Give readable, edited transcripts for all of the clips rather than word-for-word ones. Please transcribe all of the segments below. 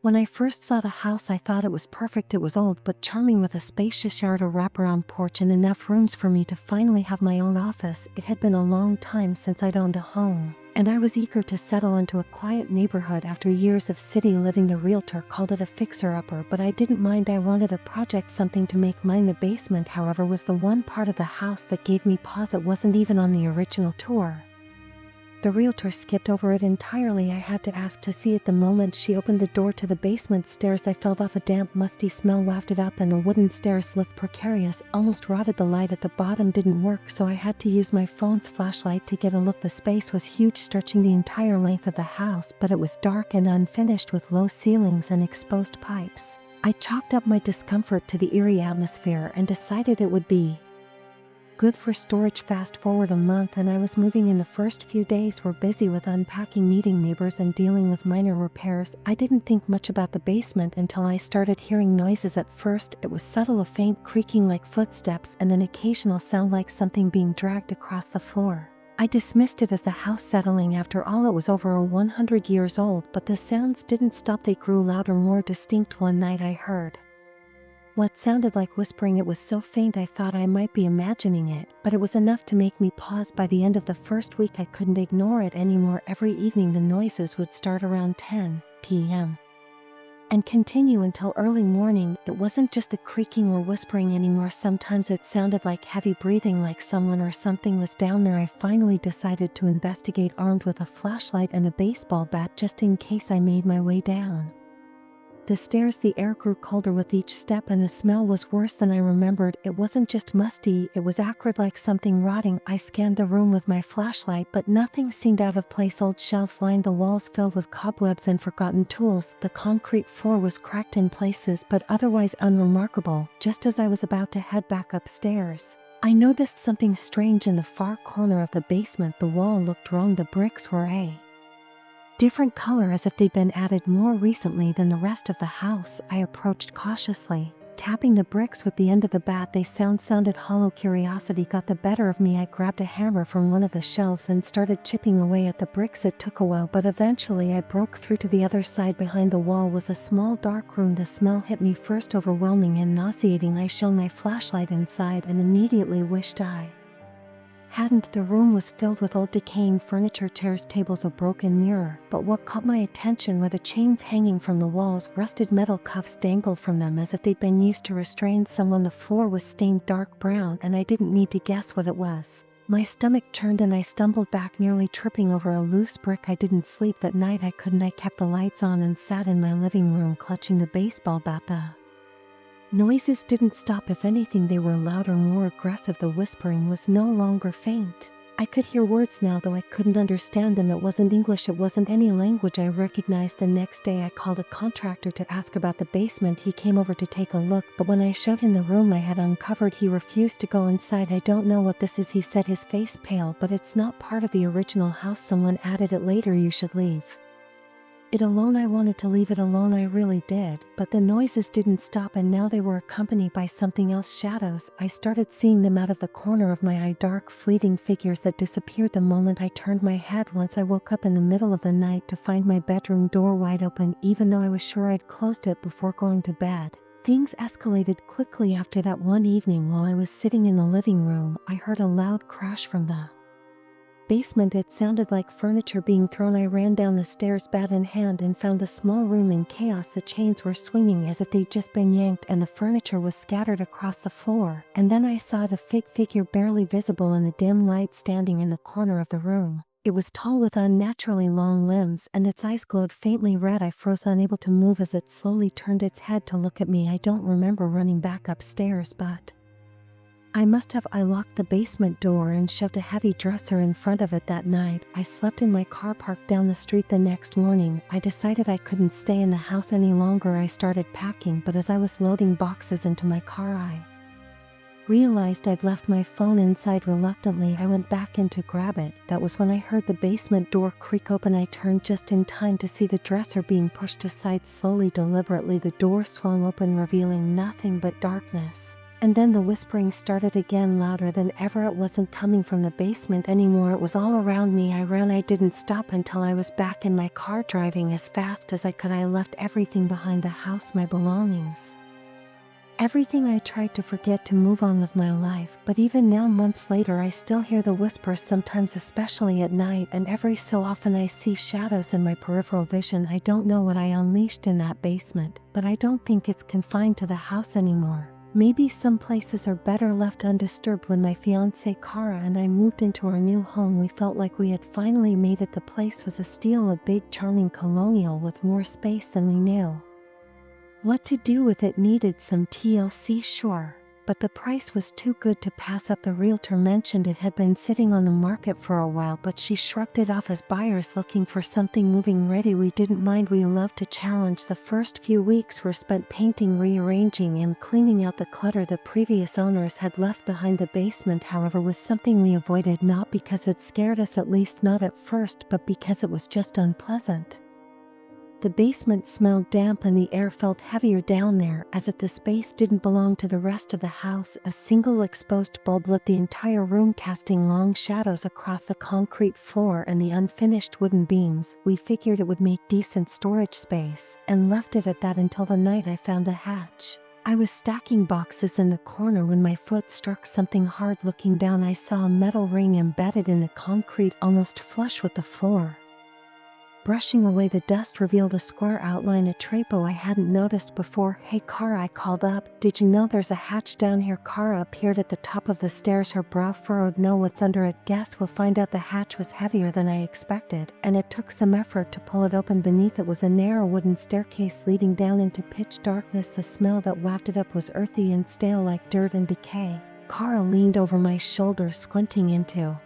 When I first saw the house, I thought it was perfect. It was old but charming, with a spacious yard, a wraparound porch, and enough rooms for me to finally have my own office. It had been a long time since I'd owned a home, and I was eager to settle into a quiet neighborhood after years of city living. The realtor called it a fixer-upper, but I didn't mind. I wanted a project, something to make mine. The basement, however, was the one part of the house that gave me pause. It wasn't even on the original tour. The realtor skipped over it entirely. I had to ask to see it. The moment she opened the door to the basement stairs, I felt off. A damp, musty smell wafted up, and the wooden stairs looked precarious, almost rotted. The light at the bottom didn't work, so I had to use my phone's flashlight to get a look. The space was huge, stretching the entire length of the house, but it was dark and unfinished, with low ceilings and exposed pipes. I chalked up my discomfort to the eerie atmosphere and decided it would be good for storage. Fast forward a month and I was moving in. The first few days were busy with unpacking, meeting neighbors, and dealing with minor repairs. I didn't think much about the basement until I started hearing noises. At first, it was subtle, a faint creaking like footsteps and an occasional sound like something being dragged across the floor. I dismissed it as the house settling. After all, it was over 100 years old, but the sounds didn't stop. They grew louder, more distinct. One night I heard what sounded like whispering. It was so faint I thought I might be imagining it, but it was enough to make me pause. By the end of the first week, I couldn't ignore it anymore. Every evening the noises would start around 10 p.m. and continue until early morning. It wasn't just the creaking or whispering anymore. Sometimes it sounded like heavy breathing, like someone or something was down there. I finally decided to investigate, armed with a flashlight and a baseball bat, just in case. I made my way down the stairs. The air grew colder with each step, and the smell was worse than I remembered. It wasn't just musty, it was acrid, like something rotting. I scanned the room with my flashlight, but nothing seemed out of place. Old shelves lined the walls, filled with cobwebs and forgotten tools. The concrete floor was cracked in places, but otherwise unremarkable. Just as I was about to head back upstairs, I noticed something strange in the far corner of the basement. The wall looked wrong. The bricks were a different color, as if they'd been added more recently than the rest of the house. I approached cautiously, tapping the bricks with the end of the bat. They sounded hollow. Curiosity got the better of me. I grabbed a hammer from one of the shelves and started chipping away at the bricks. It took a while, but eventually I broke through to the other side. Behind the wall was a small dark room. The smell hit me first, overwhelming and nauseating. I shone my flashlight inside and immediately wished I hadn't. The room was filled with old decaying furniture, chairs, tables, a broken mirror. But what caught my attention were the chains hanging from the walls. Rusted metal cuffs dangled from them as if they'd been used to restrain someone. The floor was stained dark brown, and I didn't need to guess what it was. My stomach churned and I stumbled back, nearly tripping over a loose brick. I didn't sleep that night. I couldn't. I kept the lights on and sat in my living room, clutching the baseball bat. The noises didn't stop. If anything, they were louder, more aggressive. The whispering was no longer faint. I could hear words now, though I couldn't understand them. It wasn't English. It wasn't any language I recognized. The next day I called a contractor to ask about the basement. He came over to take a look, but when I showed him the room I had uncovered, he refused to go inside. I don't know what this is, he said, his face pale, but it's not part of the original house. Someone added it later. You should leave it alone. I wanted to leave it alone, I really did, but the noises didn't stop, and now they were accompanied by something else. Shadows. I started seeing them out of the corner of my eye, dark, fleeting figures that disappeared the moment I turned my head. Once I woke up in the middle of the night to find my bedroom door wide open, even though I was sure I'd closed it before going to bed. Things escalated quickly after that. One evening while I was sitting in the living room, I heard a loud crash from the basement. It sounded like furniture being thrown. I ran down the stairs, bat in hand, and found a small room in chaos. The chains were swinging as if they'd just been yanked, and the furniture was scattered across the floor. And then I saw the figure barely visible in the dim light, standing in the corner of the room. It was tall with unnaturally long limbs, and its eyes glowed faintly red. I froze, unable to move as it slowly turned its head to look at me. I don't remember running back upstairs, but I must have. I locked the basement door and shoved a heavy dresser in front of it. That night, I slept in my car parked down the street. The next morning, I decided I couldn't stay in the house any longer. I started packing, but as I was loading boxes into my car, I realized I'd left my phone inside. Reluctantly, I went back in to grab it. That was when I heard the basement door creak open. I turned just in time to see the dresser being pushed aside slowly, deliberately. The door swung open, revealing nothing but darkness. And then the whispering started again, louder than ever. It wasn't coming from the basement anymore, it was all around me. I ran, I didn't stop until I was back in my car driving as fast as I could. I left everything behind the house, my belongings. Everything. I tried to forget, to move on with my life, but even now, months later, I still hear the whispers, sometimes especially at night, and every so often I see shadows in my peripheral vision. I don't know what I unleashed in that basement, but I don't think it's confined to the house anymore. Maybe some places are better left undisturbed. When my fiancé Kara and I moved into our new home, we felt like we had finally made it. The place was a steal, a big charming colonial with more space than we knew what to do with. It needed some TLC, sure, but the price was too good to pass up. The realtor mentioned it had been sitting on the market for a while, but she shrugged it off as buyers looking for something moving ready. We didn't mind, we loved to challenge. The first few weeks were spent painting, rearranging, and cleaning out the clutter the previous owners had left behind. The basement, however, was something we avoided, not because it scared us, at least not at first, but because it was just unpleasant. The basement smelled damp and the air felt heavier down there, as if the space didn't belong to the rest of the house. A single exposed bulb lit the entire room, casting long shadows across the concrete floor and the unfinished wooden beams. We figured it would make decent storage space, and left it at that until the night I found the hatch. I was stacking boxes in the corner when my foot struck something hard. Looking down, I saw a metal ring embedded in the concrete, almost flush with the floor. Brushing away the dust revealed a square outline, a trapo I hadn't noticed before. "Hey Kara," I called up, "did you know there's a hatch down here?" Kara appeared at the top of the stairs, her brow furrowed. "No, what's under it?" "Guess we'll find out." The hatch was heavier than I expected, and it took some effort to pull it open. Beneath it was a narrow wooden staircase leading down into pitch darkness. The smell that wafted up was earthy and stale, like dirt and decay. Kara leaned over my shoulder, squinting into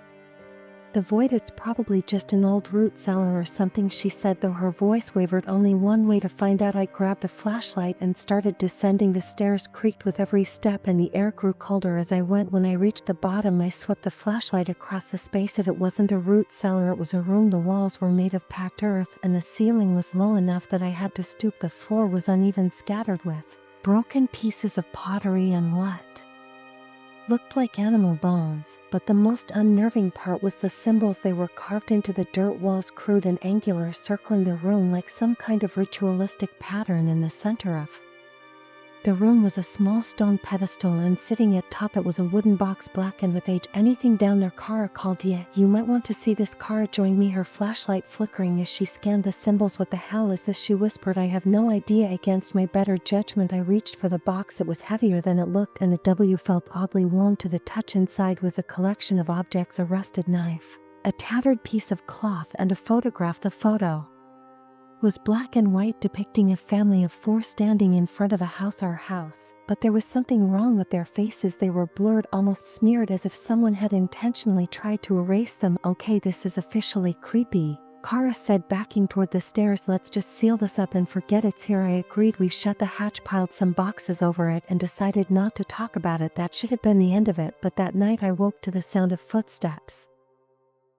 the void. "It's probably just an old root cellar or something," she said, though her voice wavered. "Only one way to find out." I grabbed a flashlight and started descending. The stairs creaked with every step and the air grew colder as I went. When I reached the bottom, I swept the flashlight across the space. It wasn't a root cellar, it was a room. The walls were made of packed earth, and the ceiling was low enough that I had to stoop. The floor was uneven, scattered with broken pieces of pottery and what looked like animal bones, but the most unnerving part was the symbols. They were carved into the dirt walls, crude and angular, circling the room like some kind of ritualistic pattern. In the center of the room was a small stone pedestal, and sitting atop it was a wooden box, blackened with age. "Anything down there?" Kara called. "Yeah, you might want to see this." Kara joined me, her flashlight flickering as she scanned the symbols. "What the hell is this?" she whispered. "I have no idea." Against my better judgment, I reached for the box. It was heavier than it looked, and the W felt oddly warm to the touch. Inside was a collection of objects: a rusted knife, a tattered piece of cloth, and a photograph. The photo was black and white, depicting a family of four standing in front of a house, our house, but there was something wrong with their faces. They were blurred, almost smeared, as if someone had intentionally tried to erase them. "Okay, this is officially creepy," Kara said, backing toward the stairs. "Let's just seal this up and forget it's here." I agreed. We shut the hatch, piled some boxes over it, and decided not to talk about it. That should have been the end of it, but that night I woke to the sound of footsteps.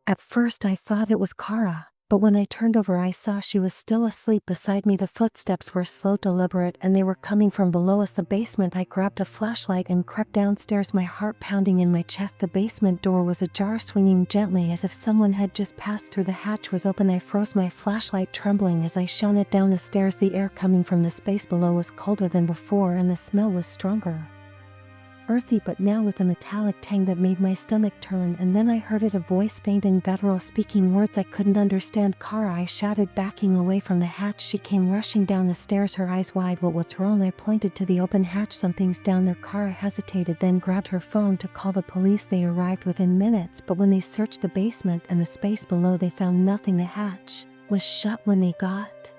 At first I thought it was Kara, but when I turned over, I saw she was still asleep beside me. The footsteps were slow, deliberate, and they were coming from below us, the basement. I grabbed a flashlight and crept downstairs, my heart pounding in my chest. The basement door was ajar, swinging gently as if someone had just passed through. The hatch was open. I froze, my flashlight trembling as I shone it down the stairs. The air coming from the space below was colder than before, and the smell was stronger. Earthy, but now with a metallic tang that made my stomach turn. And then I heard it, a voice, faint and guttural, speaking words I couldn't understand. "Kara," I shouted, backing away from the hatch. She came rushing down the stairs, her eyes wide. "What's wrong?" I pointed to the open hatch. "Something's down there." Kara hesitated, then grabbed her phone to call the police. They arrived within minutes, but when they searched the basement and the space below, they found nothing. The hatch was shut when they got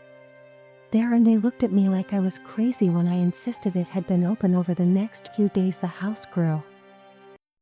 there, and they looked at me like I was crazy when I insisted it had been open. Over the next few days, the house grew